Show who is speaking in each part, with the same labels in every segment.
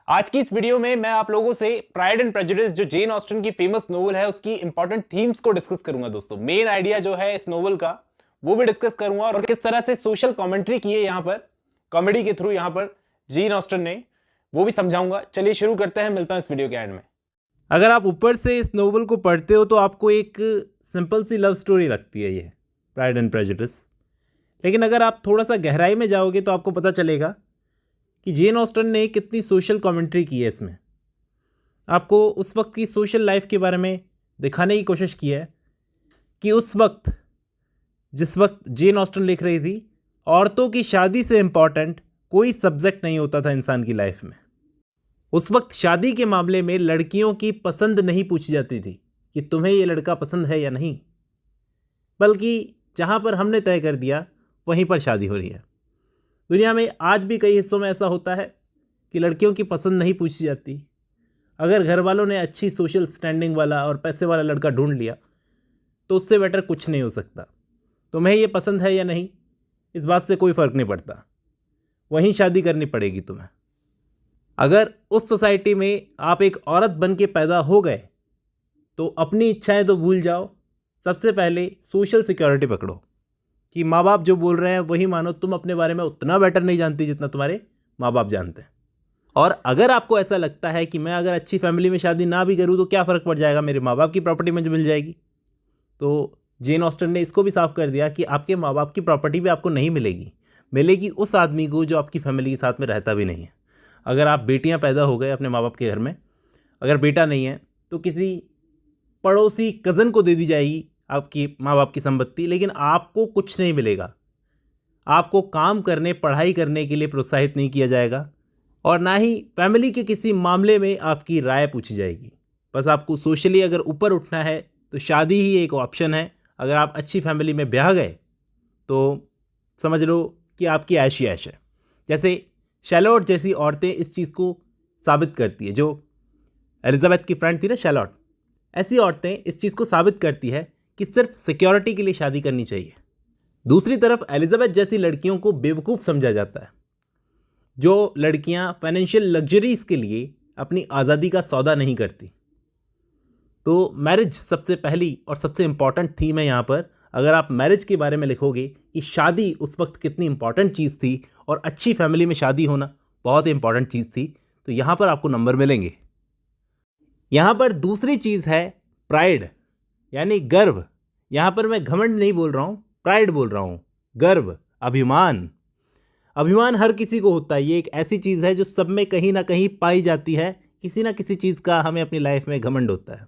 Speaker 1: आज की इस वीडियो में मैं आप लोगों से प्राइड एंड प्रेजुडिस जो जेन ऑस्टन की फेमस नोवेल है उसकी इंपॉर्टेंट थीम्स को डिस्कस करूंगा। दोस्तों मेन आइडिया जो है इस नोवेल का वो भी डिस्कस करूंगा और किस तरह से सोशल कमेंट्री की है यहाँ पर कॉमेडी के थ्रू यहाँ पर जेन ऑस्टन ने, वो भी समझाऊंगा। चलिए शुरू करते हैं, मिलता हूं इस वीडियो के एंड में।
Speaker 2: अगर आप ऊपर से इस नोवेल को पढ़ते हो तो आपको एक सिंपल सी लव स्टोरी लगती है ये प्राइड एंड प्रेजुडिस, लेकिन अगर आप थोड़ा सा गहराई में जाओगे तो आपको पता चलेगा कि जेन ऑस्टन ने कितनी सोशल कमेंट्री की है इसमें। आपको उस वक्त की सोशल लाइफ के बारे में दिखाने की कोशिश की है कि उस वक्त जिस वक्त जेन ऑस्टन लिख रही थी, औरतों की शादी से इम्पॉर्टेंट कोई सब्जेक्ट नहीं होता था इंसान की लाइफ में। उस वक्त शादी के मामले में लड़कियों की पसंद नहीं पूछी जाती थी कि तुम्हें ये लड़का पसंद है या नहीं, बल्कि जहाँ पर हमने तय कर दिया वहीं पर शादी हो रही है। दुनिया में आज भी कई हिस्सों में ऐसा होता है कि लड़कियों की पसंद नहीं पूछी जाती। अगर घर वालों ने अच्छी सोशल स्टैंडिंग वाला और पैसे वाला लड़का ढूंढ लिया तो उससे बेटर कुछ नहीं हो सकता। तुम्हें ये पसंद है या नहीं, इस बात से कोई फ़र्क नहीं पड़ता, वहीं शादी करनी पड़ेगी तुम्हें। अगर उस सोसाइटी में आप एक औरत बन के पैदा हो गए तो अपनी इच्छाएं तो भूल जाओ। सबसे पहले सोशल सिक्योरिटी पकड़ो कि माँ बाप जो बोल रहे हैं वही मानो। तुम अपने बारे में उतना बेटर नहीं जानती जितना तुम्हारे माँ बाप जानते हैं। और अगर आपको ऐसा लगता है कि मैं अगर अच्छी फैमिली में शादी ना भी करूँ तो क्या फ़र्क पड़ जाएगा, मेरे माँ बाप की प्रॉपर्टी मुझे मिल जाएगी, तो जेन ऑस्टन ने इसको भी साफ कर दिया कि आपके माँ बाप की प्रॉपर्टी भी आपको नहीं मिलेगी, मिलेगी उस आदमी को जो आपकी फैमिली के साथ में रहता भी नहीं है। अगर आप बेटियां पैदा हो गए अपने माँ बाप के घर में, अगर बेटा नहीं है तो किसी पड़ोसी कज़न को दे दी जाएगी आपकी माँ बाप की संपत्ति, लेकिन आपको कुछ नहीं मिलेगा। आपको काम करने, पढ़ाई करने के लिए प्रोत्साहित नहीं किया जाएगा और ना ही फैमिली के किसी मामले में आपकी राय पूछी जाएगी। बस आपको सोशली अगर ऊपर उठना है तो शादी ही एक ऑप्शन है। अगर आप अच्छी फैमिली में ब्याह गए तो समझ लो कि आपकी ऐश ही ऐश है। जैसे शैलोट जैसी औरतें इस चीज़ को साबित करती है, जो एलिजाबेथ की फ्रेंड थी ना शैलोट, ऐसी औरतें इस चीज़ को साबित करती है कि सिर्फ सिक्योरिटी के लिए शादी करनी चाहिए। दूसरी तरफ एलिजाबेथ जैसी लड़कियों को बेवकूफ़ समझा जाता है, जो लड़कियां फाइनेंशियल लग्जरीज के लिए अपनी आज़ादी का सौदा नहीं करती। तो मैरिज सबसे पहली और सबसे इम्पॉर्टेंट थीम है यहाँ पर। अगर आप मैरिज के बारे में लिखोगे कि शादी उस वक्त कितनी इंपॉर्टेंट चीज़ थी और अच्छी फैमिली में शादी होना बहुत इंपॉर्टेंट चीज़ थी, तो यहाँ पर आपको नंबर मिलेंगे। यहाँ पर दूसरी चीज़ है प्राइड, यानी गर्व। यहाँ पर मैं घमंड नहीं बोल रहा हूँ, प्राइड बोल रहा हूँ। गर्व, अभिमान। अभिमान हर किसी को होता है। ये एक ऐसी चीज़ है जो सब में कहीं ना कहीं पाई जाती है। किसी ना किसी चीज़ का हमें अपनी लाइफ में घमंड होता है,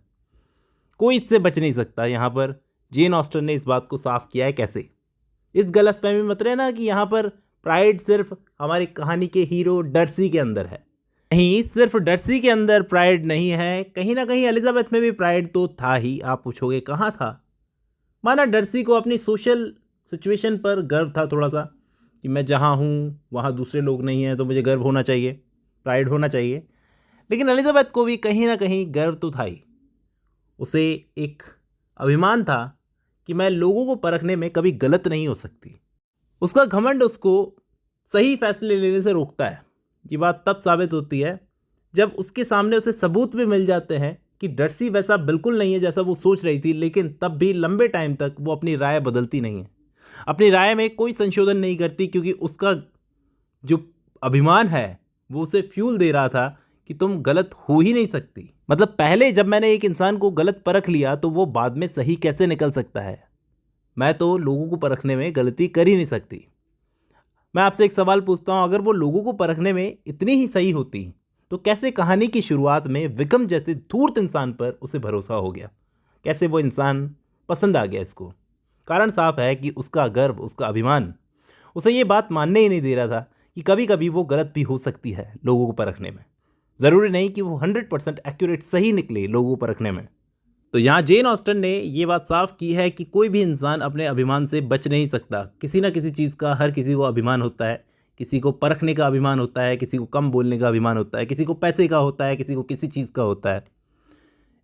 Speaker 2: कोई इससे बच नहीं सकता। यहाँ पर जेन ऑस्टन ने इस बात को साफ किया है। कैसे? इस गलतफहमी मत रहना कि यहाँ पर प्राइड सिर्फ हमारी कहानी के हीरो डर्सी के अंदर है। नहीं, सिर्फ डर्सी के अंदर प्राइड नहीं है, कहीं ना कहीं एलिजाबेथ में भी प्राइड तो था ही। आप पूछोगे कहाँ था? माना डर्सी को अपनी सोशल सिचुएशन पर गर्व था थोड़ा सा कि मैं जहाँ हूँ वहाँ दूसरे लोग नहीं हैं तो मुझे गर्व होना चाहिए, प्राइड होना चाहिए। लेकिन एलिजाबेथ को भी कहीं ना कहीं गर्व तो था ही। उसे एक अभिमान था कि मैं लोगों को परखने में कभी गलत नहीं हो सकती। उसका घमंड उसको सही फैसले लेने से रोकता है। ये बात तब साबित होती है जब उसके सामने उसे सबूत भी मिल जाते हैं कि डर्सी वैसा बिल्कुल नहीं है जैसा वो सोच रही थी, लेकिन तब भी लंबे टाइम तक वो अपनी राय बदलती नहीं है, अपनी राय में कोई संशोधन नहीं करती, क्योंकि उसका जो अभिमान है वो उसे फ्यूल दे रहा था कि तुम गलत हो ही नहीं सकती। मतलब पहले जब मैंने एक इंसान को गलत परख लिया तो वो बाद में सही कैसे निकल सकता है? मैं तो लोगों को परखने में गलती कर ही नहीं सकती। मैं आपसे एक सवाल पूछता हूँ, अगर वो लोगों को परखने में इतनी ही सही होती तो कैसे कहानी की शुरुआत में विक्रम जैसे धूर्त इंसान पर उसे भरोसा हो गया? कैसे वो इंसान पसंद आ गया इसको? कारण साफ है कि उसका गर्व, उसका अभिमान उसे ये बात मानने ही नहीं दे रहा था कि कभी कभी वो गलत भी हो सकती है लोगों को परखने में। ज़रूरी नहीं कि वो 100% एक्यूरेट सही निकले लोगों को परखने में। तो यहाँ जेन ऑस्टन ने ये बात साफ की है कि कोई भी इंसान अपने अभिमान से बच नहीं सकता। किसी ना किसी चीज़ का हर किसी को अभिमान होता है। किसी को परखने का अभिमान होता है, किसी को कम बोलने का अभिमान होता है, किसी को पैसे का होता है, किसी को किसी चीज़ का होता है।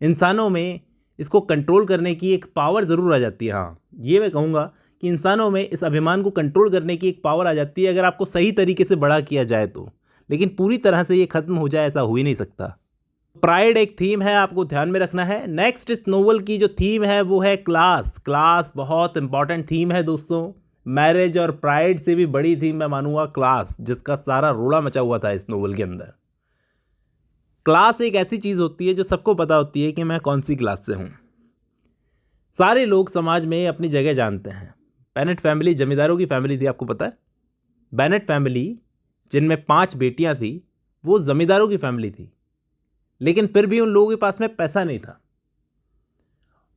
Speaker 2: इंसानों में इसको कंट्रोल करने की एक पावर ज़रूर आ जाती है। हाँ, ये मैं कहूँगा कि इंसानों में इस अभिमान को कंट्रोल करने की एक पावर आ जाती है अगर आपको सही तरीके से बड़ा किया जाए तो। लेकिन पूरी तरह से ये खत्म हो जाए ऐसा हो ही नहीं सकता। प्राइड एक थीम है, आपको ध्यान में रखना है। नेक्स्ट इस नोवेल की जो थीम है वो है क्लास। क्लास बहुत इंपॉर्टेंट थीम है दोस्तों। मैरिज और प्राइड से भी बड़ी थीम मैं मानूंगा क्लास, जिसका सारा रोड़ा मचा हुआ था इस नोवेल के अंदर। क्लास एक ऐसी चीज़ होती है जो सबको पता होती है कि मैं कौन सी क्लास से हूँ। सारे लोग समाज में अपनी जगह जानते हैं। बेनेट फैमिली जमींदारों की फैमिली थी, आपको पता है। बेनेट फैमिली जिनमें 5 बेटियां थी वो जमींदारों की फैमिली थी, लेकिन फिर भी उन लोगों के पास में पैसा नहीं था।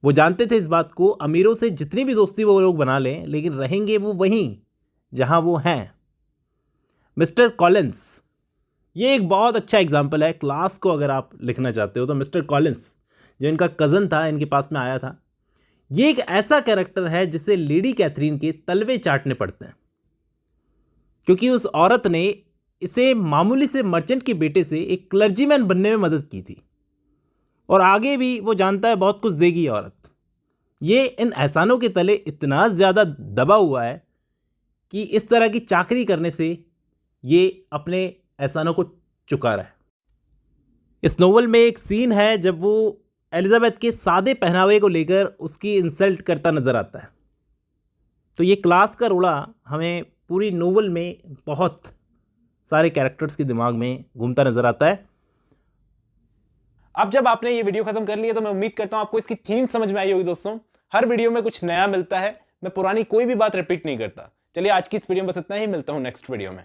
Speaker 2: वो जानते थे इस बात को, अमीरों से जितनी भी दोस्ती वो लोग बना लें, लेकिन रहेंगे वो वहीं जहां वो हैं। मिस्टर कॉलिंस ये एक बहुत अच्छा एग्जाम्पल है। क्लास को अगर आप लिखना चाहते हो तो मिस्टर कॉलिंस जो इनका कज़न था, इनके पास में आया था। ये एक ऐसा कैरेक्टर है जिसे लेडी कैथरीन के तलवे चाटने पड़ते हैं, क्योंकि उस औरत ने इसे मामूली से मर्चेंट के बेटे से एक क्लर्जीमैन बनने में मदद की थी, और आगे भी वो जानता है बहुत कुछ देगी औरत। ये इन एहसानों के तले इतना ज़्यादा दबा हुआ है कि इस तरह की चाकरी करने से ये अपने एहसानों को चुका रहा है। इस नोवेल में एक सीन है जब वो एलिजाबेथ के सादे पहनावे को लेकर उसकी इंसल्ट करता नजर आता है। तो ये क्लास का रोड़ा हमें पूरी नोवेल में बहुत सारे कैरेक्टर्स के दिमाग में घूमता नजर आता है।
Speaker 1: अब जब आपने ये वीडियो खत्म कर लिया तो मैं उम्मीद करता हूं आपको इसकी थीम समझ में आई होगी दोस्तों। हर वीडियो में कुछ नया मिलता है, मैं पुरानी कोई भी बात रिपीट नहीं करता। चलिए आज की इस वीडियो में बस इतना ही, मिलता हूं नेक्स्ट वीडियो में।